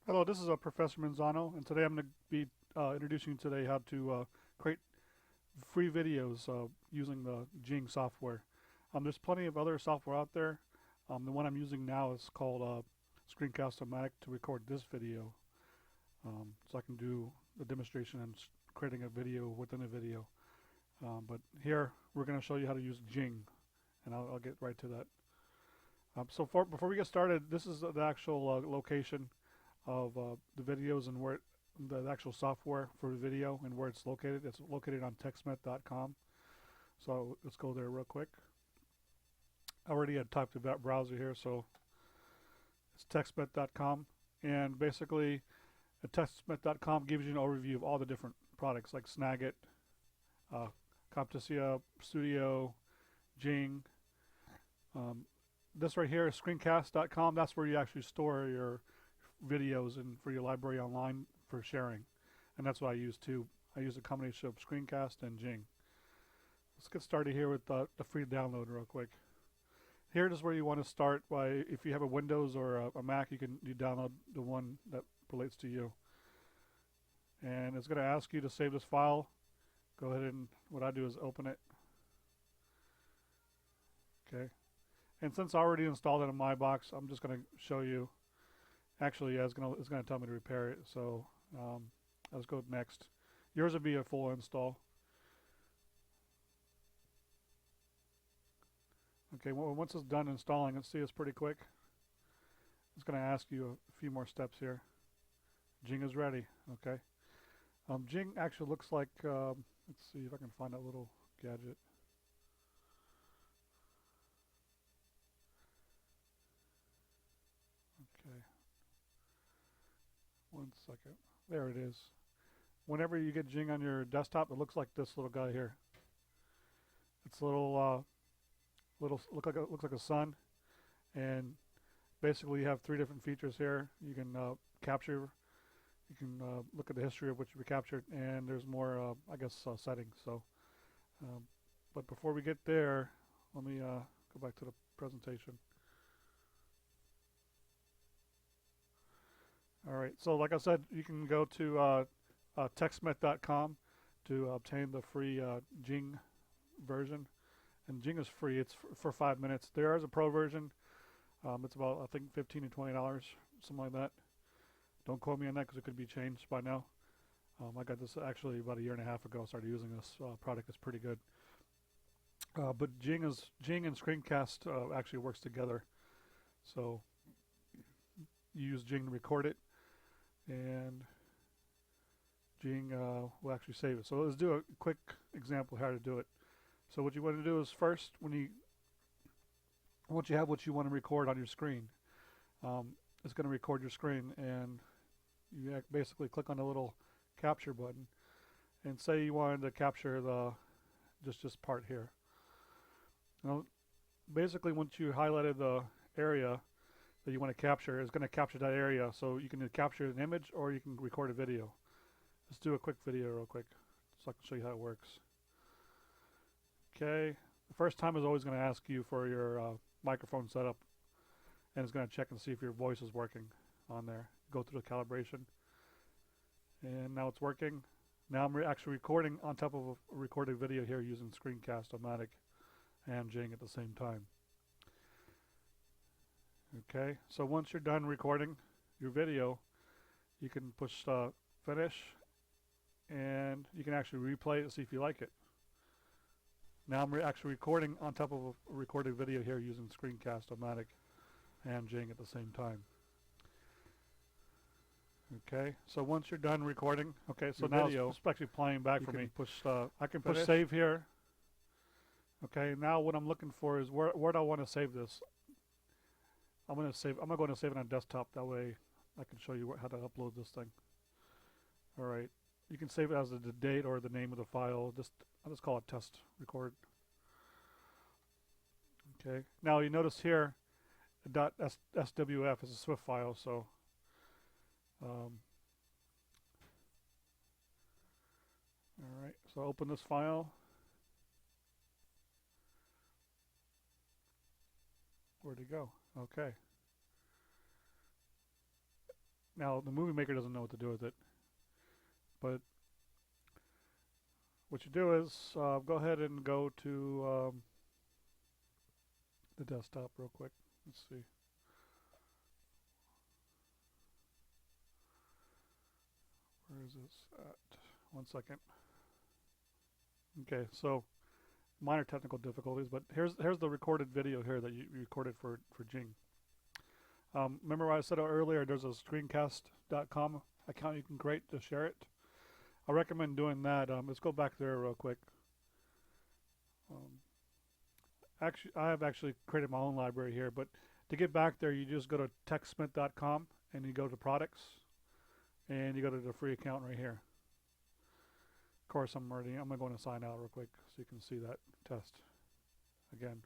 Hello, this is Professor Manzano, and today I'm going to be introducing you today how to create free videos using the Jing software. There's plenty of other software out there. The one I'm using now is called Screencast-O-Matic to record this video, so I can do a demonstration and creating a video within a video. But here we're going to show you how to use Jing, and I'll get right to that. Before we get started, this is the actual location of the videos and where the actual software for the video and where it's located. It's located on textmet.com. So let's go there real quick. I already had typed the browser here, so it's textmet.com. And basically, textmet.com gives you an overview of all the different products like Snagit, uh, Camtasia Studio, Jing. Um, this right here is screencast.com. That's where you actually store your videos and for your library online for sharing, and that's what I use too. I use a combination of Screencast and Jing. Let's get started here with the free download real quick. Here is where you want to start. If you have a Windows or a Mac, you download the one that relates to you, and it's going to ask you to save this file. Go ahead, and what I do is open it. Okay, and since I already installed it in my box, I'm just going to show you. Actually, yeah, it's gonna tell me to repair it. So let's go next. Yours would be a full install. Okay, well, once it's done installing, let's see, it's pretty quick. It's gonna ask you a few more steps here. Jing is ready. Okay. Jing actually looks like. Let's see if I can find that little gadget. Okay. 1 second. There it is. Whenever you get Jing on your desktop, it looks like this little guy here. It's a looks like a sun, and basically you have three different features here. You can capture, you can look at the history of which you captured, and there's more, I guess, settings. So, um, but before we get there, let me go back to the presentation. All right. So, like I said, you can go to textmet.com to obtain the free Jing version. And Jing is free. It's for 5 minutes. There is a pro version. It's about, I think, $15 to $20, something like that. Don't quote me on that because it could be changed by now. I got this actually about a year and a half ago. I started using this product. It's pretty good. But Jing and Screencast actually works together. So you use Jing to record it, and Jing will actually save it. So let's do a quick example of how to do it. So what you want to do is first, once you have what you want to record on your screen, it's going to record your screen, and you basically click on the little capture button, and say you wanted to capture the just this part here. Now, basically, once you highlighted the area that you want to capture, it's going to capture that area. So you can capture an image or you can record a video. Let's do a quick video real quick so I can show you how it works. Okay, the first time is always going to ask you for your microphone setup, and it's going to check and see if your voice is working on there. Go through the calibration, and now it's working. Now I'm actually recording on top of a recorded video here using Screencast-O-Matic and Jing at the same time. Okay, so once you're done recording your video, you can push finish, and you can actually replay it to see if you like it. Now I'm actually recording on top of a recorded video here using Screencast-O-Matic and Jing at the same time. Okay, so once you're done recording, okay, so now it's actually playing back for me. I can push save here. Okay, now what I'm looking for is where do I want to save this? I'm going to save it on desktop. That way I can show you how to upload this thing. All right, you can save it as the date or the name of the file. I'll just call it test record. Okay, now you notice here .swf is a Swift file, so all right, so open this file. Where'd it go? Okay. Now the movie maker doesn't know what to do with it, but what you do is go ahead and go to the desktop real quick. Let's see. Where is this at? 1 second. Okay, so minor technical difficulties, but here's the recorded video here that you recorded for Jing. Remember what I said earlier? There's a screencast.com account you can create to share it. I recommend doing that. Let's go back there real quick. Actually, I have actually created my own library here, but to get back there, you just go to techsmith.com and you go to products, and you go to the free account right here. Of course, I'm going to go and sign out real quick so you can see that test again.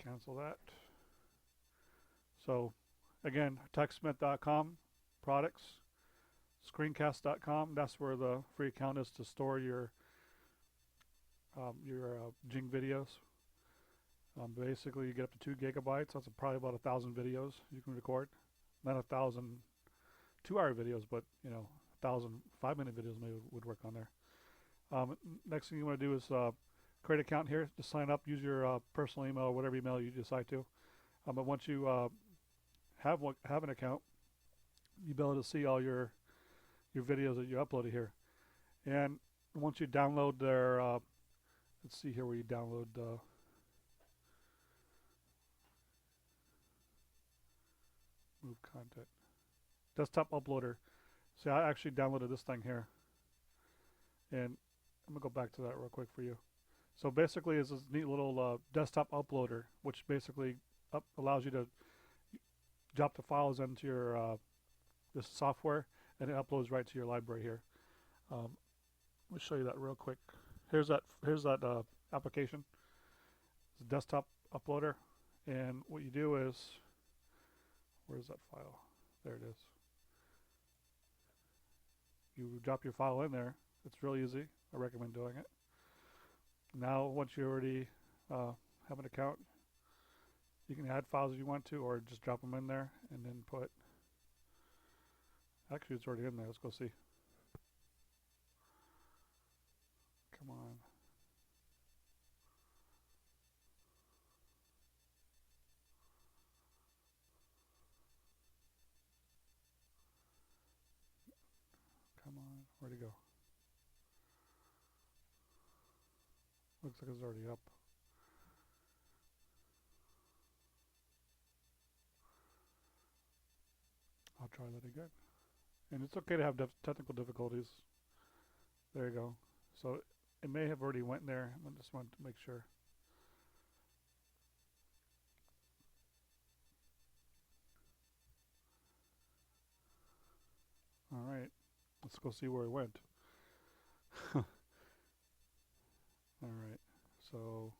Cancel that. So again, techsmith.com, products, screencast.com. That's where the free account is to store your Jing videos. Basically, you get up to 2 gigabytes. That's probably about 1,000 videos you can record. Not 1,000 2-hour videos, but 1,000 5-minute videos maybe would work on there. Next thing you want to do is create an account here. Just sign up. Use your personal email or whatever email you decide to. But once you have an account, you'll be able to see all your videos that you uploaded here. And once you download their, let's see here where you download move content. Desktop uploader. See, I actually downloaded this thing here. And I'm going to go back to that real quick for you. So basically it's this neat little desktop uploader, which basically allows you to drop the files into your this software, and it uploads right to your library here. Let me show you that real quick. Here's that application. It's a desktop uploader, and what you do is, where's that file? There it is. You drop your file in there. It's real easy. I recommend doing it. Now, once you already have an account, you can add files if you want to, or just drop them in there and then put. Actually, it's already in there. Let's go see. Come on. Come on. Where'd it go? Looks like it's already up. I'll try that again. And it's okay to have technical difficulties. There you go. So it may have already went there. I just want to make sure. All right. Let's go see where it went. All right. So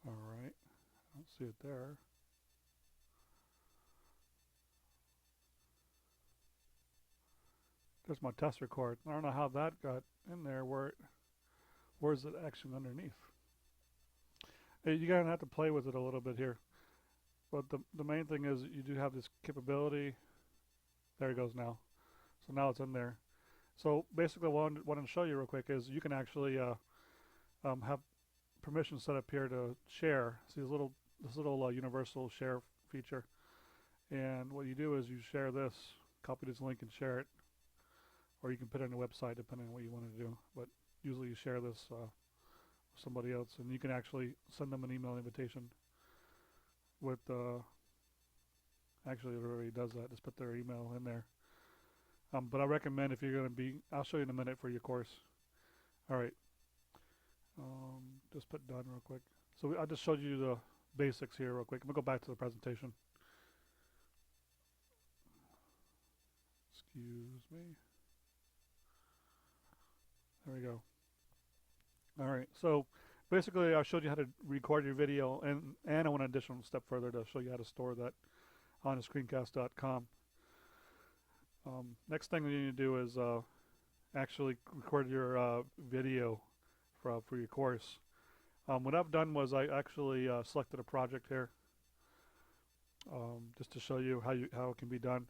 all right. I don't see it there. There's my test record. I don't know how that got in there. Where's it actually underneath? You're gonna have to play with it a little bit here. But the main thing is you do have this capability. There it goes now. So now it's in there. So basically what I want to show you real quick is you can actually have permissions set up here to share. See this little universal share feature. And what you do is you share this, copy this link and share it. Or you can put it on your website depending on what you want to do. But usually you share this with somebody else, and you can actually send them an email invitation with actually it already does that. Just put their email in there. But I recommend if you're going to be, I'll show you in a minute for your course. All right. Just put done real quick. So I just showed you the basics here real quick. I'm going to go back to the presentation. Excuse me. There we go. All right. So basically I showed you how to record your video, and I went an additional step further to show you how to store that on screencast.com. Next thing you need to do is actually record your video for your course. What I've done was I actually selected a project here just to show you how it can be done.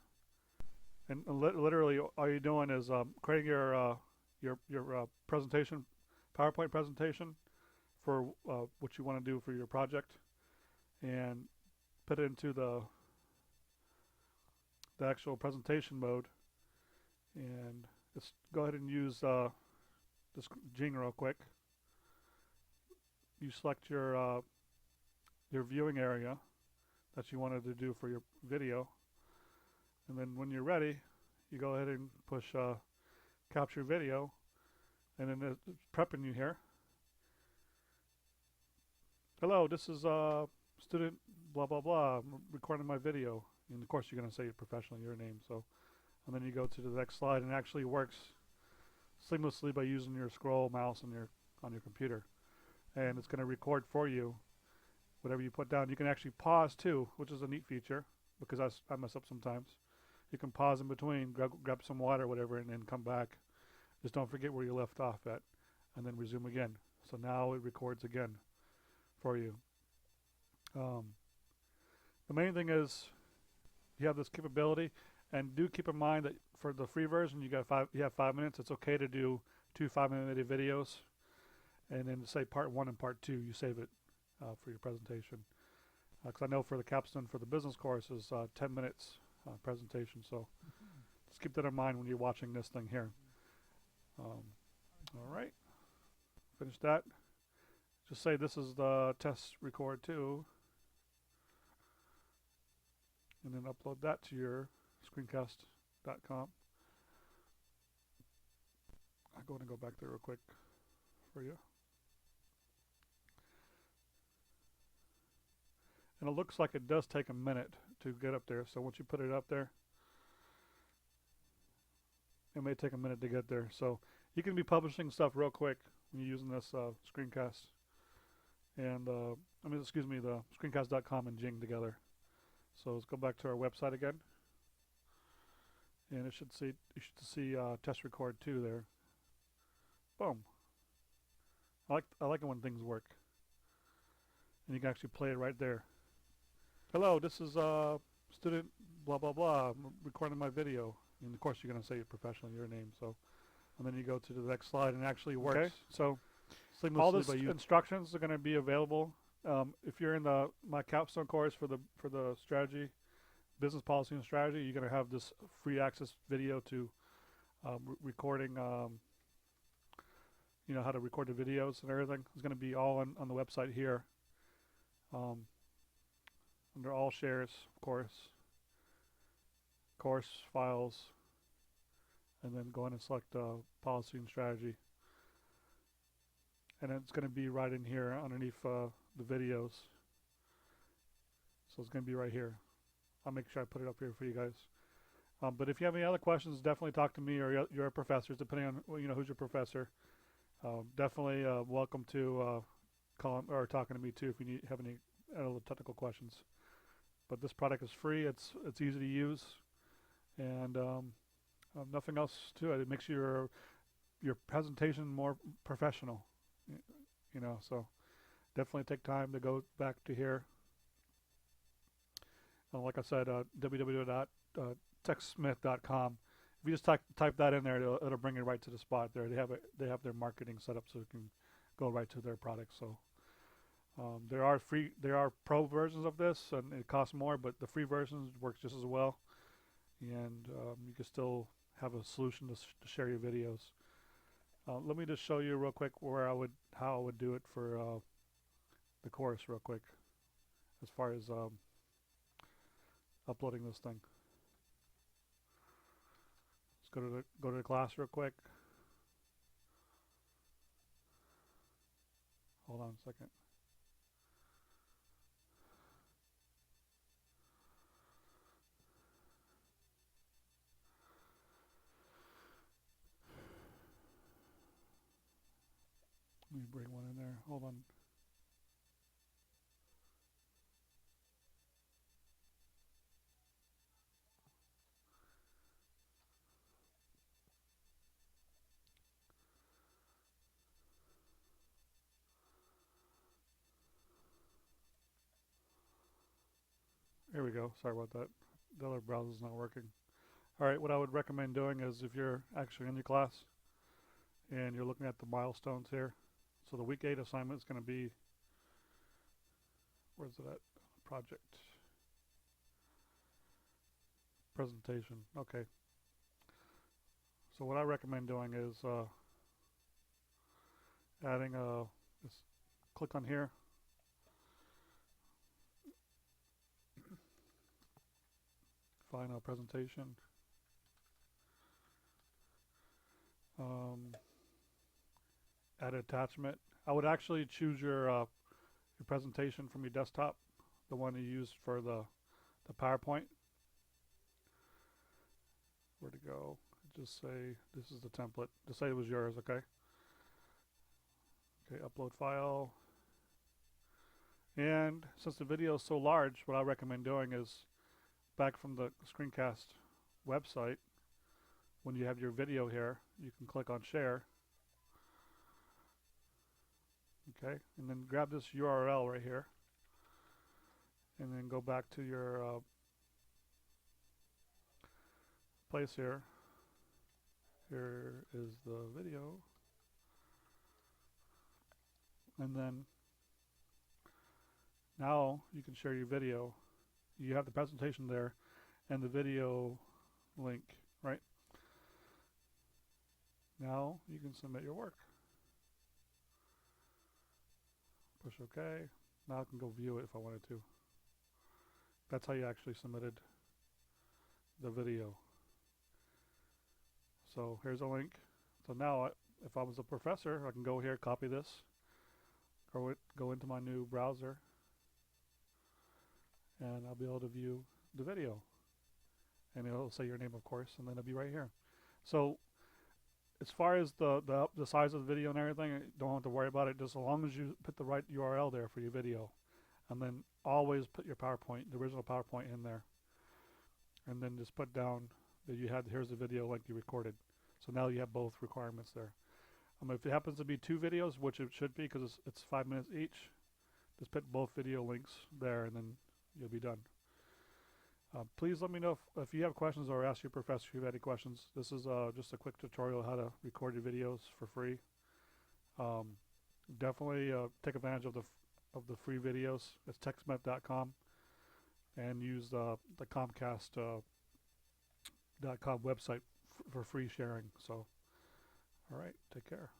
And literally, all you're doing is creating your presentation, PowerPoint presentation for what you want to do for your project, and put it into the actual presentation mode. And let's go ahead and use this Jing real quick. You select your viewing area that you wanted to do for your video, and then when you're ready, you go ahead and push capture video, and then it's prepping you here. Hello, this is student blah blah blah. I'm recording my video, and of course you're going to say professionally your name. So, and then you go to the next slide, and it actually works seamlessly by using your scroll mouse on your computer, and it's going to record for you whatever you put down. You can actually pause too, which is a neat feature because I mess up sometimes. You can pause in between, grab some water or whatever, and then come back. Just don't forget where you left off at, and then resume again. So now it records again for you. The main thing is you have this capability, and do keep in mind that for the free version you have 5 minutes. It's okay to do 2 5-minute videos, and then say part 1 and part 2 you save it for your presentation, because I know for the capstone for the business course is 10 minutes presentation, so just keep that in mind when you're watching this thing here. All right, finish that. Just say this is the test record 2, and then upload that to your screencast.com. I'm going to go back there real quick for you. And it looks like it does take a minute to get up there, so once you put it up there, it may take a minute to get there. So you can be publishing stuff real quick when you're using this screencast. And the screencast.com and Jing together. So let's go back to our website again, and you should see test record 2 there. Boom. I like it when things work, and you can actually play it right there. Hello, this is student blah blah blah. I'm recording my video, and of course you're going to say professionally your name. So, and then you go to the next slide, and it actually works. Okay. So all these instructions are going to be available. If you're in my capstone course for the strategy, business policy and strategy, you're going to have this free access video to recording. How to record the videos and everything. It's going to be all on the website here. Under all shares, of course files, and then go in and select policy and strategy. And it's going to be right in here underneath the videos. So it's going to be right here. I'll make sure I put it up here for you guys. But if you have any other questions, definitely talk to me or your professors, depending on who's your professor. Definitely welcome to call or talking to me too if you have any other technical questions. But this product is free. It's easy to use, and nothing else to it. It makes your presentation more professional. So definitely take time to go back to here. Like I said, www.techsmith.com. If you just type that in there, it'll bring you right to the spot there. They have their marketing set up so you can go right to their products. So there are pro versions of this, and it costs more, but the free versions works just as well, and you can still have a solution to share your videos. Let me just show you real quick how I would do it for the course real quick, as far as uploading this thing. Let's go to the class real quick. Hold on a second. Let me bring one in there. Hold on. Here we go. Sorry about that. The other browser's not working. All right, what I would recommend doing is if you're actually in your class and you're looking at the milestones here. So the week 8 assignment is going to be, where's it at? Project. Presentation. Okay. So what I recommend doing is adding just click on here. Find a presentation. Add attachment. I would actually choose your presentation from your desktop, the one you use for the PowerPoint. Where to go? Just say this is the template. Just say it was yours, okay? Okay, upload file. And since the video is so large, what I recommend doing is back from the screencast website, when you have your video here, you can click on share. Okay, and then grab this URL right here and then go back to your place here. Here is the video, and then now you can share your video. You have the presentation there and the video link, right? Now you can submit your work. Push OK. Now I can go view it if I wanted to. That's how you actually submitted the video. So here's a link. So now if I was a professor, I can go here, copy this, go into my new browser, and I'll be able to view the video. And it'll say your name, of course, and then it'll be right here. So as far as the size of the video and everything, you don't have to worry about it, just as long as you put the right URL there for your video. And then always put your PowerPoint, the original PowerPoint, in there. And then just put down that you had, here's the video link you recorded. So now you have both requirements there. If it happens to be 2 videos, which it should be because it's 5 minutes each, just put both video links there and then you'll be done. Please let me know if you have questions, or ask your professor if you have any questions. This is just a quick tutorial how to record your videos for free. Definitely take advantage of the free videos. It's textmet.com, and use the Comcast.com website for free sharing. So, all right, take care.